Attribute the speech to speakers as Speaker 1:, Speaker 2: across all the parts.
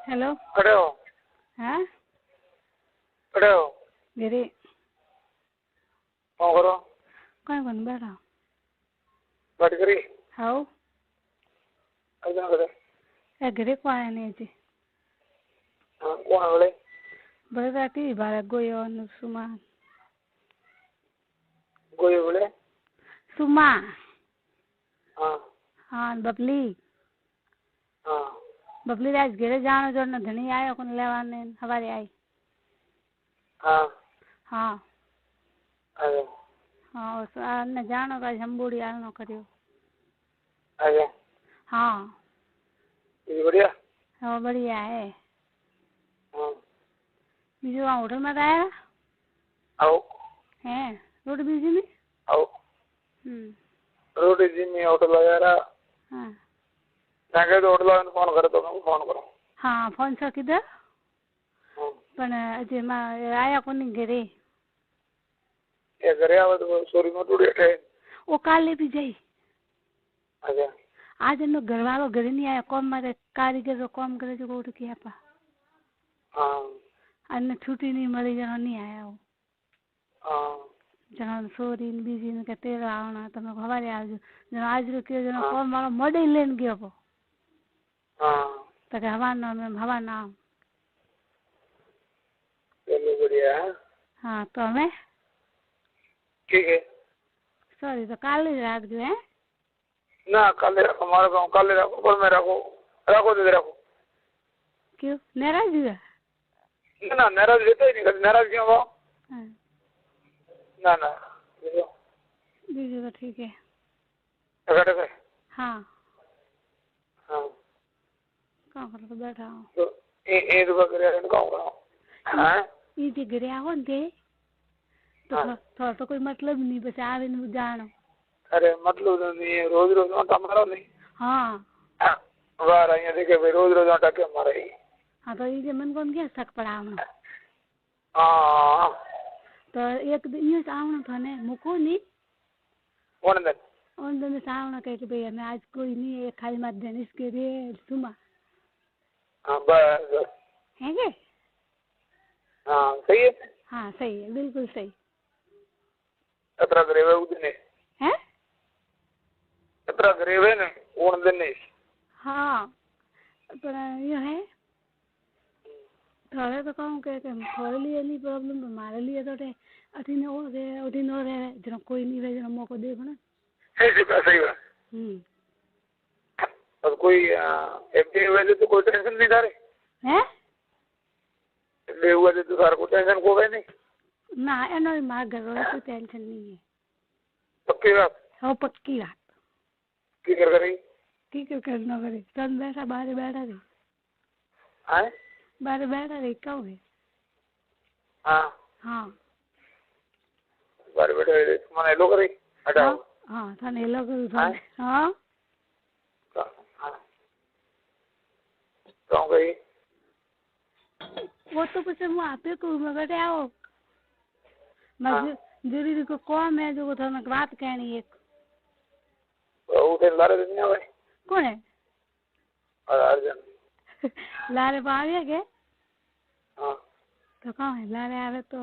Speaker 1: Hello.
Speaker 2: खड़े हो?
Speaker 1: हाँ
Speaker 2: खड़े हो?
Speaker 1: गिरी
Speaker 2: कौन करो?
Speaker 1: कौन कौन बैठा
Speaker 2: बैठ करी
Speaker 1: हाउ
Speaker 2: अजना करे
Speaker 1: ए गिरी को आया नहीं जी
Speaker 2: हाँ कौन बोले
Speaker 1: बड़े राती बारह गोयो न सुमा
Speaker 2: गोये बोले
Speaker 1: सुमा
Speaker 2: हाँ
Speaker 1: हाँ बबली
Speaker 2: हाँ
Speaker 1: बबली राज गिरे जानो जो न धनी आयो कौन लेवाने हमारे आई
Speaker 2: हाँ
Speaker 1: हाँ
Speaker 2: अरे
Speaker 1: हाँ उस न जानो का जम्बूड़ी आनो करियो
Speaker 2: अरे
Speaker 1: हाँ
Speaker 2: ये बढ़िया
Speaker 1: हाँ बढ़िया है
Speaker 2: हाँ
Speaker 1: बीजू वहाँ होटल में आया
Speaker 2: आओ
Speaker 1: हैं रोड बीजी में
Speaker 2: आओ रोटी जी में होटल वगैरह
Speaker 1: हाँ
Speaker 2: जाके तो होटल वाले फोन करे तो मैं फोन करूँ
Speaker 1: हाँ फोन सो किधर
Speaker 2: हाँ
Speaker 1: पण अजय मां आया कोनी घरे
Speaker 2: ये घरे आवे तो सोरी में टूटे ट्रेन
Speaker 1: वो काले भी जाई
Speaker 2: अच्छा
Speaker 1: आज एनो घरवालो घरे नहीं आया कोम मारे कारीगर रो काम करे जो उठ के आपा
Speaker 2: हाँ
Speaker 1: अने छुट्टी नहीं मળી जनो नहीं आया वो
Speaker 2: हाँ
Speaker 1: जनो सोरी ने बीजी ने के तेरा आना तमे हवारे आवजो जनो आज रो के जनो काम वालो मोडे लेन गयो पो
Speaker 2: हाँ
Speaker 1: तो के हवाना में हवाना
Speaker 2: चलो बढ़िया है
Speaker 1: हाँ तो हमें
Speaker 2: ठीक है
Speaker 1: सॉरी तो काले राख जो है
Speaker 2: ना काले रखो हमारे गाँव काले रखो पर मैं रखो रखो दे रखो
Speaker 1: क्यों नाराज हुआ
Speaker 2: ना नाराज लेते ही नहीं कभी नाराज क्यों हो
Speaker 1: हाँ
Speaker 2: ना ना देखो
Speaker 1: बीजू तो ठीक है
Speaker 2: टका टका
Speaker 1: हाँ
Speaker 2: हाँ
Speaker 1: कहाँ कर तो बैठा हूँ
Speaker 2: तो ये दुकान करे गाँव गाँव हाँ
Speaker 1: ये जे घरे आओ ने तो
Speaker 2: हाँ।
Speaker 1: थोड़ा तो कोई मतलब नहीं बस आवे न जानो
Speaker 2: अरे मतलब तो नहीं है रोज रोज आटा मारो नहीं
Speaker 1: हाँ
Speaker 2: वाह यहाँ देखे भाई रोज रोज आटा क्यों मारे
Speaker 1: हाँ तो ये मन कौन क्या शक पड़ा हूँ
Speaker 2: हाँ
Speaker 1: तो एक दिन ये आवना था ने मुको नहीं
Speaker 2: कौन दिन
Speaker 1: उन दिन से आवना कह के भैया मैं आज कोई नहीं है खाली मत देने इसके रे सुमा
Speaker 2: हाँ बस
Speaker 1: है के
Speaker 2: हाँ सही है
Speaker 1: हाँ सही है बिल्कुल सही
Speaker 2: अतरा गरीब उदने
Speaker 1: है
Speaker 2: अतरा गरीब है ना उन दिन
Speaker 1: हाँ पर ये है थोड़े तो कहूँ के थोड़े लिए नहीं प्रॉब्लम तो हमारे लिए तो अठीन हो गए अठीन हो रहे जनो कोई नहीं रहे जनो मौको देखो ना
Speaker 2: सही बात और कोई एमपी वजह तो कोई टेंशन नहीं था रे
Speaker 1: हैं
Speaker 2: ले हुआ तो सारा को टेंशन को गए नहीं
Speaker 1: ना एनो मार घर वाला कोई टेंशन नहीं है
Speaker 2: पक्की बात
Speaker 1: हाँ पक्की बात
Speaker 2: की कर रही
Speaker 1: की करना करे तन बैठा बाहर बैठा रही
Speaker 2: हाँ
Speaker 1: बाहर बैठा रही कब है
Speaker 2: हाँ
Speaker 1: हाँ
Speaker 2: बारे बैठे मैंने लो करी हटाओ
Speaker 1: हाँ थाने लो करूँ थाने हाँ
Speaker 2: कौन गई
Speaker 1: वो तो कुछ मैं आपे को मैं बैठे आओ मैं जरूरी को कौन है जो थाने बात कहनी है
Speaker 2: उठे लारे दिन नहीं भाई
Speaker 1: कौन है
Speaker 2: अर्जन
Speaker 1: लारे पावे के
Speaker 2: हाँ
Speaker 1: तो कहाँ है लारे आवे तो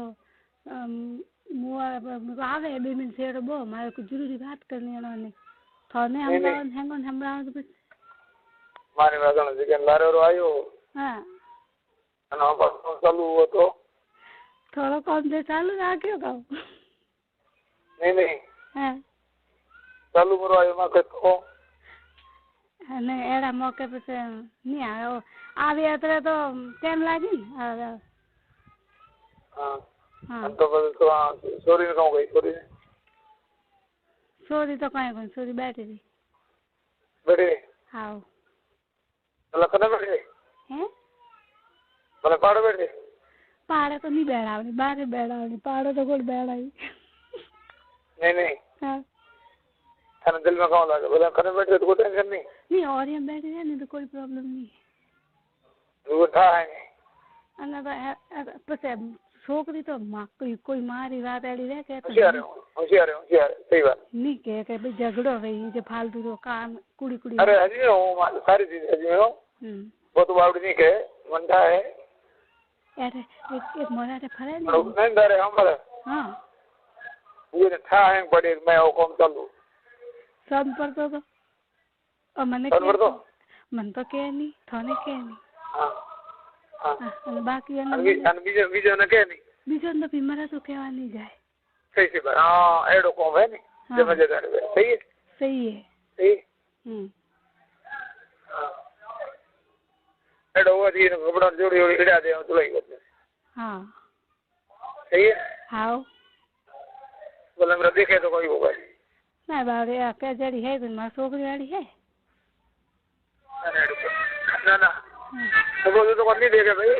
Speaker 1: मुझे आवे 2 मिनट से तो बो मारे कुछ जरूरी बात करनी है उन्होंने थाने हम हम तो
Speaker 2: मारे वाला जिकन लारे और आयो
Speaker 1: हाँ
Speaker 2: ना बस चालू हुआ तो
Speaker 1: थोड़ा कम से चालू ना क्यों कहूँ
Speaker 2: नहीं
Speaker 1: हाँ
Speaker 2: चालू करो आयो ना कहते
Speaker 1: नहीं एड़ा मौके पे से नहीं आया आवे तो टाइम लागी हाँ
Speaker 2: हाँ तो बस तो सॉरी ने कहूँ गई
Speaker 1: सॉरी तो कहीं कौन सॉरी बैठी थी
Speaker 2: बैठे
Speaker 1: हाँ
Speaker 2: मतलब कने बैठे
Speaker 1: हैं
Speaker 2: मतलब पहाड़ बैठे
Speaker 1: पहाड़ तो नहीं बैठा बाहर बैठा पहाड़ तो कोई बैठा ही
Speaker 2: नहीं
Speaker 1: हाँ
Speaker 2: थाने दिल में कौन लगा बोला कने बैठे तो कोई टेंशन नहीं
Speaker 1: और यहाँ बैठे हैं नहीं तो कोई प्रॉब्लम नहीं है
Speaker 2: वो था है
Speaker 1: अन्ना तो पसे छोकरी तो कोई मारी बात एड़ी रहे के तो
Speaker 2: होशियार सही बात
Speaker 1: नहीं के भाई झगड़ो भाई जो फालतू तो काम कुड़ी
Speaker 2: अरे हजी हो सारी चीज हजी हो वो तो बावड़ी नहीं के मंडा है
Speaker 1: अरे एक मोरा फरे
Speaker 2: नहीं दारे हमरे
Speaker 1: हाँ
Speaker 2: ये था है बड़े मैं वो कम चालू
Speaker 1: सब पर तो और मने
Speaker 2: पर तो
Speaker 1: मन तो के नहीं थाने के नहीं
Speaker 2: हां हां
Speaker 1: અને બાકી અને
Speaker 2: બીજો ને કે નહીં
Speaker 1: બીજો ને બીમારા તો કેવા નહીં જાય
Speaker 2: સહી છે હા એડો કોમ હે ને જે મजेदार है सही है
Speaker 1: सही
Speaker 2: એડો વધી ને કપડા જોડી જોડી ઈડા દે તો લઈ ગયો
Speaker 1: हां
Speaker 2: सही है
Speaker 1: हां
Speaker 2: बोले मेरा देखे तो कोई होगा
Speaker 1: ना बारे क्या जड़ी है तो मां सोकरी वाली है
Speaker 2: ना ना तो बोले तो नहीं देखे भाई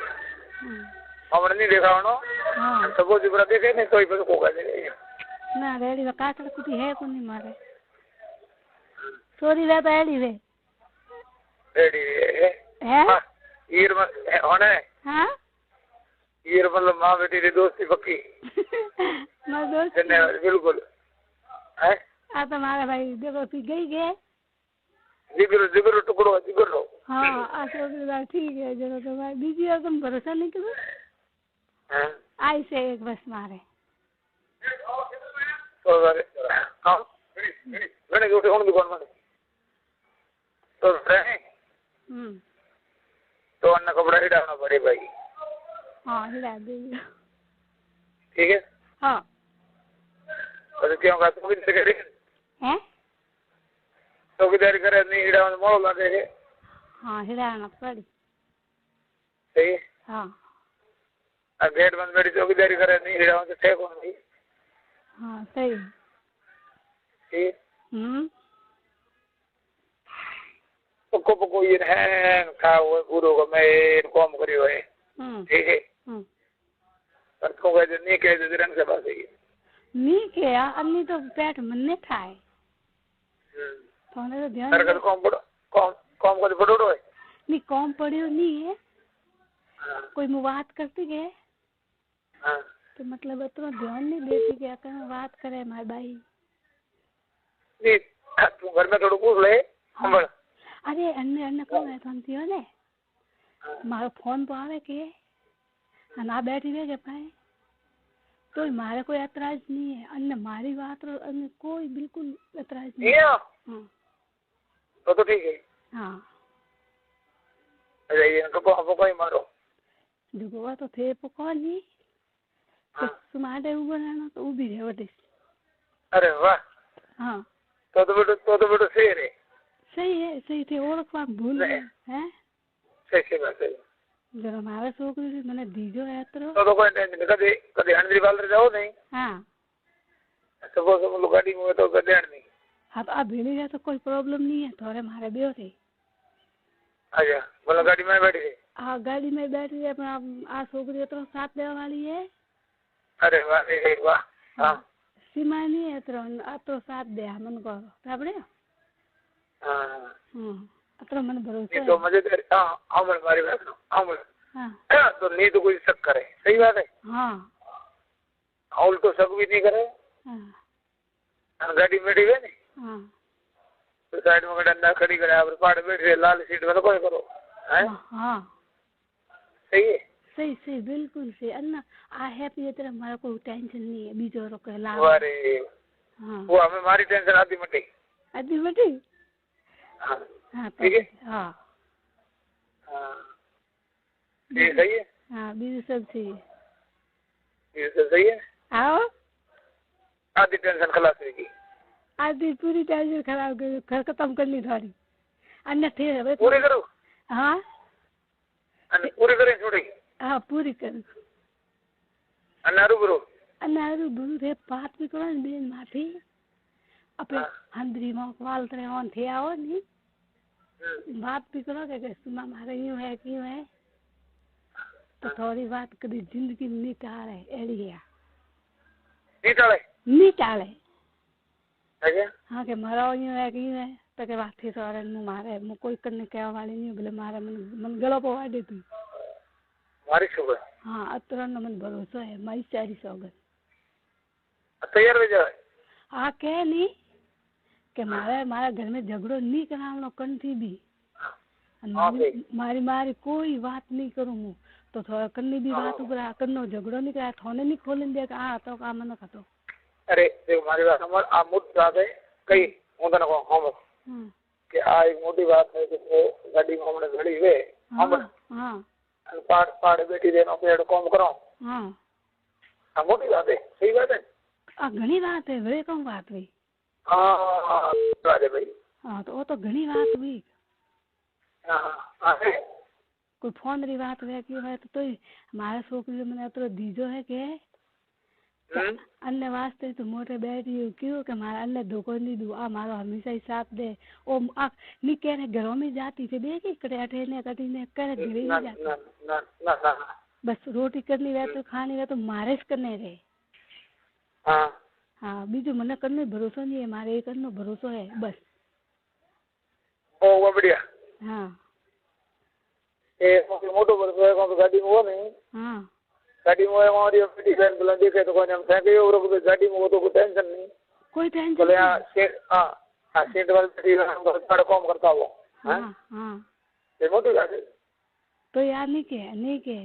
Speaker 2: हमने नहीं देखा उनो
Speaker 1: हां
Speaker 2: तो बोले पूरा देखे नहीं कोई पे होगा देखे
Speaker 1: ना रेडी में काकड़ कुटी है को नहीं मारे सोरी वे तो एडी वे
Speaker 2: रेडी
Speaker 1: है
Speaker 2: ईर में होने
Speaker 1: हां
Speaker 2: ईर मतलब मां बेटी की दोस्ती पक्की
Speaker 1: मां दोस्त
Speaker 2: बिल्कुल है
Speaker 1: आ तो मारे भाई देखो पी गई गे
Speaker 2: जिगर जिगर टुकड़ो जिगर लो
Speaker 1: हां आ तो ठीक है जरा तो भाई बीजी और तुम भरोसा नहीं करो
Speaker 2: हां
Speaker 1: आई से एक बस मारे
Speaker 2: तो अरे हां मैंने जो उठे दुकान में तो रहे तो अन्ना कपड़ा हिडाना पड़े भाई
Speaker 1: हां हिला दे
Speaker 2: ठीक है
Speaker 1: हां
Speaker 2: और क्यों का तो भी करे
Speaker 1: हैं
Speaker 2: चौकीदारी करे नहीं हिडाना मोड़ लगे है
Speaker 1: हां हिलाना पड़ी
Speaker 2: सही है
Speaker 1: हां
Speaker 2: आ गेट बंद मेरी चौकीदारी करे नहीं हिडाना तो थे कौन नहीं
Speaker 1: हां सही
Speaker 2: ठीक पक्को पक्को ये है खाओ पूरो को मैं कॉम करियो है ठीक है पर को कहे नहीं कहे रंग से बात है
Speaker 1: नहीं के अन्नी तो पेट मन ने थाए थोने तो ध्यान
Speaker 2: कर कॉम पड़ो कॉम को पड़ो है
Speaker 1: नहीं कॉम पड़ियो नहीं है कोई मु बात करती के
Speaker 2: हां
Speaker 1: तो मतलब इतना ध्यान नहीं देती के अकन बात करे मार भाई
Speaker 2: नहीं तू घर में थोड़ा पूछ ले हम
Speaker 1: अरे अन्ने अन्ने कौन है थनती हो ने मारो फोन तो आवे के ना बैठी रहे के पाए तो मारे कोई एतराज नहीं है अन्ने मारी बात रो अन्ने कोई बिल्कुल एतराज नहीं है हां
Speaker 2: तो ठीक है
Speaker 1: हां
Speaker 2: अरे ये इनको को कोई मारो
Speaker 1: देखो तो थे पको नहीं तो सुमाडे ऊपर ना तो उभी रहे वटे
Speaker 2: अरे वाह
Speaker 1: हां
Speaker 2: तो बेटो शेर है
Speaker 1: सही थे ओळखवा भूल है
Speaker 2: सही बात है
Speaker 1: जरा मारा छोकरी મને દીજો એતરો
Speaker 2: તો કોઈ ટેન્શન કદી કદી હંડરી વાલર જાઓ નહીં
Speaker 1: हां
Speaker 2: સપોઝ हम लोग गाड़ी में तो गदेड़ नहीं
Speaker 1: हां तो आ भेड़ी जा तो कोई प्रॉब्लम नहीं है थोड़े मारे बेओ थे
Speaker 2: अच्छा बोला गाड़ी में बैठी है
Speaker 1: हां गाड़ी में बैठी है पर आ छोकरी तो साथ देवा वाली है
Speaker 2: अरे वाह वाह हां
Speaker 1: सीमा नहीं है तो साथ दे मन को आपड़े
Speaker 2: हां
Speaker 1: अतरा मन भरोसा
Speaker 2: है तो मजेदार हां हमर मारी बात हमर
Speaker 1: हां
Speaker 2: तो नहीं तो कोई शक करे सही बात है
Speaker 1: हां
Speaker 2: हाउल तो शक भी नहीं करे हां गाड़ी में बैठी है नहीं
Speaker 1: हां
Speaker 2: तो साइड में डंडा खड़ी करे आप पाड़ बैठ रहे लाल सीट में तो कोई करो हैं
Speaker 1: हां
Speaker 2: सही है
Speaker 1: सही बिल्कुल सही अन्ना आ हैप्पी है तेरा मारा कोई टेंशन नहीं है बीजो रो के लाभ
Speaker 2: अरे
Speaker 1: हां
Speaker 2: वो हमें मारी टेंशन आधी मटी
Speaker 1: हां हां
Speaker 2: ठीक है
Speaker 1: हां
Speaker 2: हां ये सही है
Speaker 1: हां बीजो सब सही है
Speaker 2: ये सब सही है
Speaker 1: आओ
Speaker 2: आधी टेंशन खलास होगी
Speaker 1: आधी पूरी टेंशन खराब कर घर खत्म कर ली थारी अन्य थे
Speaker 2: पूरी करो
Speaker 1: हां
Speaker 2: अन्य पूरी करें छोड़ी
Speaker 1: हां पूरी कर
Speaker 2: अनारू
Speaker 1: बुरु थे बात भी करो बेन माफी अपने हंदरी में वाल तरे ऑन थे आओ नहीं बात भी करो कि सुमा मारे यूं है क्यों है तो थोड़ी बात कभी जिंदगी नहीं टाले एड़ी है नहीं टाले
Speaker 2: अच्छा
Speaker 1: हाँ के मरो यूं है क्यों है तो के बात थी सारे मु मारे मु कोई करने कहवा वाली नहीं बोले मारे मन गलो पवा दे तू
Speaker 2: मारी सुबह
Speaker 1: हाँ अतरा न मन भरोसा है मारी चारी सौगन
Speaker 2: तैयार हो जाए
Speaker 1: हाँ के नहीं के मारे घर में झगड़ो नहीं करावनो कन थी भी मारी मारी कोई बात नहीं करूँ हूँ तो थोड़ा कन्नी भी बात ऊपर करनो झगड़ो नहीं कराया थोने नहीं खोलन दे आ तो का मन खातो
Speaker 2: अरे देखो मारी बात समझ आ मोटी बात है कई हूं तने को हम कि आ एक मोटी बात है कि गाड़ी में हमने घड़ी वे हम
Speaker 1: हां
Speaker 2: पाड़ पाड़ बैठी देनो पेड़ काम करो
Speaker 1: हां
Speaker 2: आ मोटी बात है सही बात है
Speaker 1: आ घणी बात है वे कौन बात हुई
Speaker 2: हां बात है भाई
Speaker 1: हां तो वो तो घणी बात हुई
Speaker 2: हां
Speaker 1: कोई फोन री बात वे की है तो हमारे छोकरी मैंने तो दीजो है के अन्य वास्ते तो मोटे बैठी क्यों कि हमारा अन्य धोखो नहीं दू आ मारो हमेशा ही साथ दे ओ आ नी कहने घरों में जाती थे देखी कटे ने कटी ने करे घरे नहीं जाती
Speaker 2: ना
Speaker 1: बस रोटी करनी रहे तो खानी रहे तो मारे ज करने रे
Speaker 2: हां
Speaker 1: हां बीजो मने करने भरोसा नहीं है मारे एक करनो भरोसा है बस
Speaker 2: ओ वो बढ़िया
Speaker 1: हां
Speaker 2: ए मोटो भरोसा है को गाड़ी में हो नहीं
Speaker 1: हां
Speaker 2: गाड़ी में हमारी बेटी बहन बुला देखे तो कोई हम फेंके और गाड़ी में वो तो कोई टेंशन नहीं
Speaker 1: कोई टेंशन
Speaker 2: बोले सीट हां सीट वाली बेटी हम बड़ा काम करता हो
Speaker 1: हां हां
Speaker 2: ये मोटी बात है
Speaker 1: तो यार नहीं के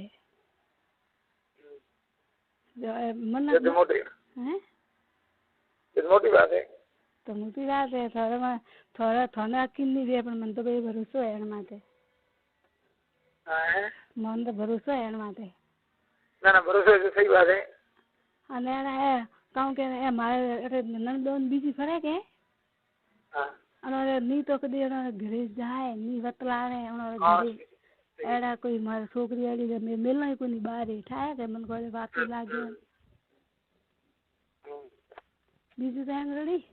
Speaker 1: मन
Speaker 2: ये मोटी
Speaker 1: हैं
Speaker 2: ये मोटी बात है
Speaker 1: तो मोटी बात है थोड़ा थाने अकिल नहीं रे पण मन तो बे भरोसा है एन माटे
Speaker 2: हां
Speaker 1: मन तो भरोसा है एन माटे
Speaker 2: ना भरोसा है सही बात है
Speaker 1: અને એ કાઉ કે એ મારે નંદોન બીજી ફરે કે
Speaker 2: હા
Speaker 1: અને ની તો કદી એનો ઘરે જાય ની વતલાણે એનો ઘરે એડા કોઈ મારી છોકરી આડી મે મેલય કોની બારે થાય કે મન કોઈ વાત લાગે બીજું ટાઈમ રેડી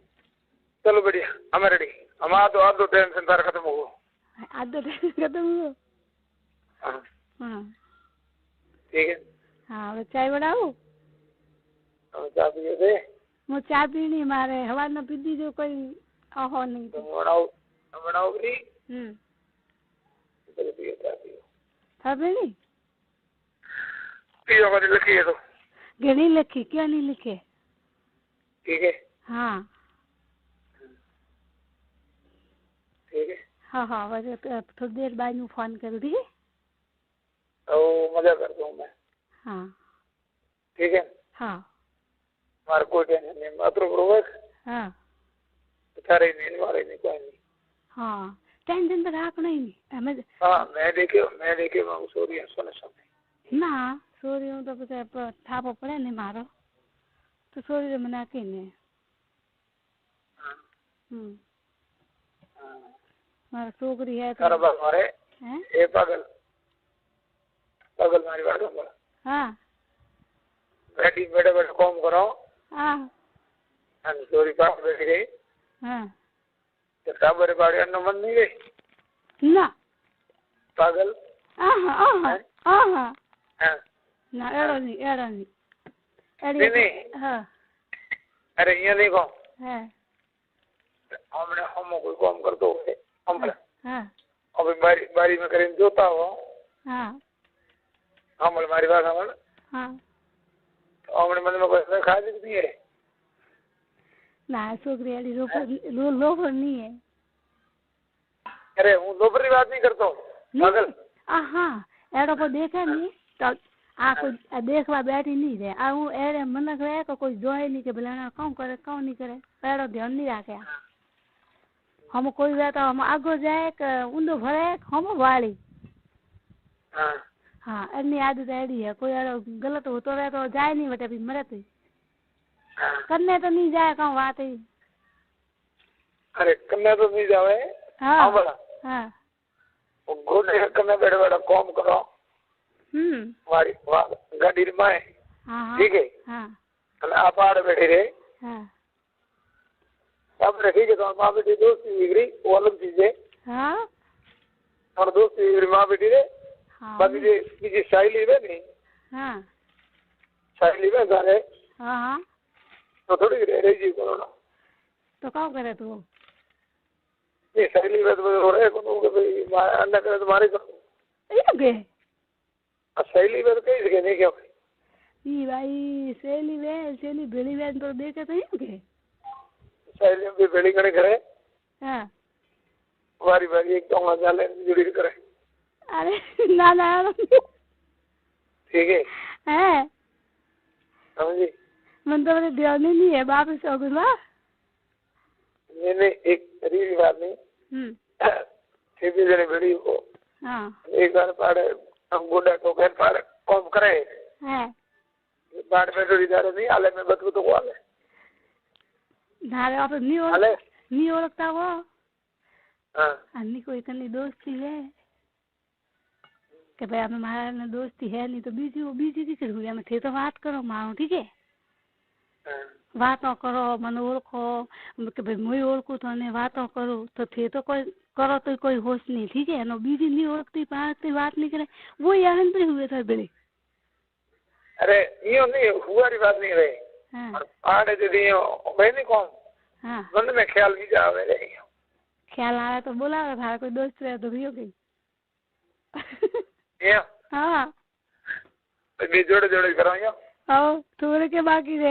Speaker 2: चलो बढ़िया हमें रेडी हमारा तो आधो टेंशन सारा खत्म हो
Speaker 1: आधो टेंशन खत्म हो हाँ
Speaker 2: ठीक है
Speaker 1: हाँ હવે ચાય બનાવું
Speaker 2: હવે ચા પીએ છે
Speaker 1: હું ચા પીણી મારે હવારના પીધી જો કોઈ ઓહો નહીં
Speaker 2: તો બનાવો કરી चलो पिए चा पियो
Speaker 1: था पीणी
Speaker 2: पियो कर लिखी है तो
Speaker 1: घणी लिखी क्यों नहीं लिखे
Speaker 2: ठीक है
Speaker 1: हाँ
Speaker 2: ठीक है
Speaker 1: हाँ हाँ वैसे थोड़ी देर बाद में फोन करूँ ठीक है
Speaker 2: तो मजा करता हूँ मैं
Speaker 1: हाँ
Speaker 2: ठीक है
Speaker 1: हाँ
Speaker 2: हमारा कोई टेंशन नहीं मात्र बरोबर
Speaker 1: हाँ
Speaker 2: सारे नहीं मारे नहीं कोई नहीं
Speaker 1: हाँ टेंशन तो रखना ही नहीं हमें
Speaker 2: हाँ मैं देखे मैं सोरी सोने समय
Speaker 1: ना सोरी हूँ तो पता थापो पड़े नहीं मारो तो सोरी मना के नहीं मारा छोकरी है तो
Speaker 2: मारे ए पागल मारी बात होगा
Speaker 1: हाँ
Speaker 2: बैठी बैठे काम करो
Speaker 1: हाँ
Speaker 2: चोरी पास बैठ गई
Speaker 1: हाँ
Speaker 2: तो टाबर पाड़े अन्न मन नहीं गई
Speaker 1: ना
Speaker 2: पागल
Speaker 1: ना एड़ो नहीं
Speaker 2: नहीं
Speaker 1: हाँ
Speaker 2: अरे ये देखो
Speaker 1: है
Speaker 2: हमने हम कोई काम करते हो हमने
Speaker 1: हाँ
Speaker 2: अभी बारी में करें जोता हो
Speaker 1: हाँ
Speaker 2: हमल मारी बात हमल
Speaker 1: हाँ
Speaker 2: हमने मन में कोई खा नहीं है
Speaker 1: ना छोकरी वाली लोफर नहीं है
Speaker 2: अरे हूँ लोफर की बात नहीं करता हूँ पागल
Speaker 1: हाँ एड़ो को देखे नहीं तो आ कोई देखवा बैठी नहीं रहे आ हूँ एड़े मनक रहे तो कोई जोए नहीं के भला कौन करे कौन नहीं करे एड़ो ध्यान नहीं रखे हम कोई वे तो हम आगो जाए ऊंधो भरे हम वाली हाँ एनी आदत एड़ी है कोई एड़ो गलत होतो रहे तो जाए नहीं बटे भी मरे तो करने तो नहीं जाए कहूँ बात ही
Speaker 2: अरे करने तो नहीं जावे
Speaker 1: हाँ
Speaker 2: बोला
Speaker 1: हाँ
Speaker 2: घोड़े करने बैठे बैठा काम करो हमारी गाड़ी में
Speaker 1: हाँ
Speaker 2: ठीक है
Speaker 1: हाँ
Speaker 2: आप आड़ बैठे रहे
Speaker 1: हाँ
Speaker 2: अब ठीक है तो माँ बेटी दोस्ती बिगड़ी वो अलग चीज है
Speaker 1: हाँ
Speaker 2: और दोस्ती बिगड़ी माँ बेटी रे बाकी जो शायली है नहीं
Speaker 1: हाँ
Speaker 2: शायली में सारे
Speaker 1: हाँ हाँ
Speaker 2: तो थोड़ी रह जी करो ना
Speaker 1: तो क्या करे तू
Speaker 2: ये शायली में तो हो रहे को भाई अन्य करे तो मारे करो
Speaker 1: ये के
Speaker 2: शैली में तो कहीं जगह नहीं क्या
Speaker 1: ये भाई शैली बेली बहन तो देखे तो ये के
Speaker 2: शैली में भी बेली करे घरे
Speaker 1: हाँ
Speaker 2: वारी वारी एक डोंगा जाले जुड़ी करे।
Speaker 1: अरे ना
Speaker 2: ठीक है
Speaker 1: है
Speaker 2: समझी।
Speaker 1: मन तो मेरे ध्यान नहीं है बाप से अगुला
Speaker 2: मैंने एक रीति बात नहीं सीधी जने बड़ी को
Speaker 1: हाँ
Speaker 2: एक बार पाड़े हम गोडा तो कर पाड़े कॉम करे
Speaker 1: है
Speaker 2: बाढ़ में जोड़ी दारे नहीं आले में बतू तो को आले
Speaker 1: धारे आप नहीं ओळखता वो
Speaker 2: हाँ
Speaker 1: अन्नी कोई कनी दोस्ती है कि भाई हमें हमारा ना दोस्ती है नहीं तो बीजी की हुई हमें थे तो बात करो मारो ठीक है वातो करो मन ओळखो कि भाई मुई ओळखू तो ने वातो करो तो थे तो कोई करो तो कोई होश नहीं ठीक है नो बीजी नहीं ओळखती पाती बात नहीं करे वो यार पे हुए था बेड़े।
Speaker 2: अरे यो नहीं हुआरी बात नहीं रही
Speaker 1: हाँ
Speaker 2: आड़े दे दियो बहनी कौन
Speaker 1: हाँ
Speaker 2: मन में ख्याल भी जावे रे
Speaker 1: ख्याल आया तो बोला था कोई दोस्त रहे तो भी हो गई
Speaker 2: ये
Speaker 1: हाँ
Speaker 2: बे जोड़े जोड़े करो यो
Speaker 1: और थोड़े के बाकी रह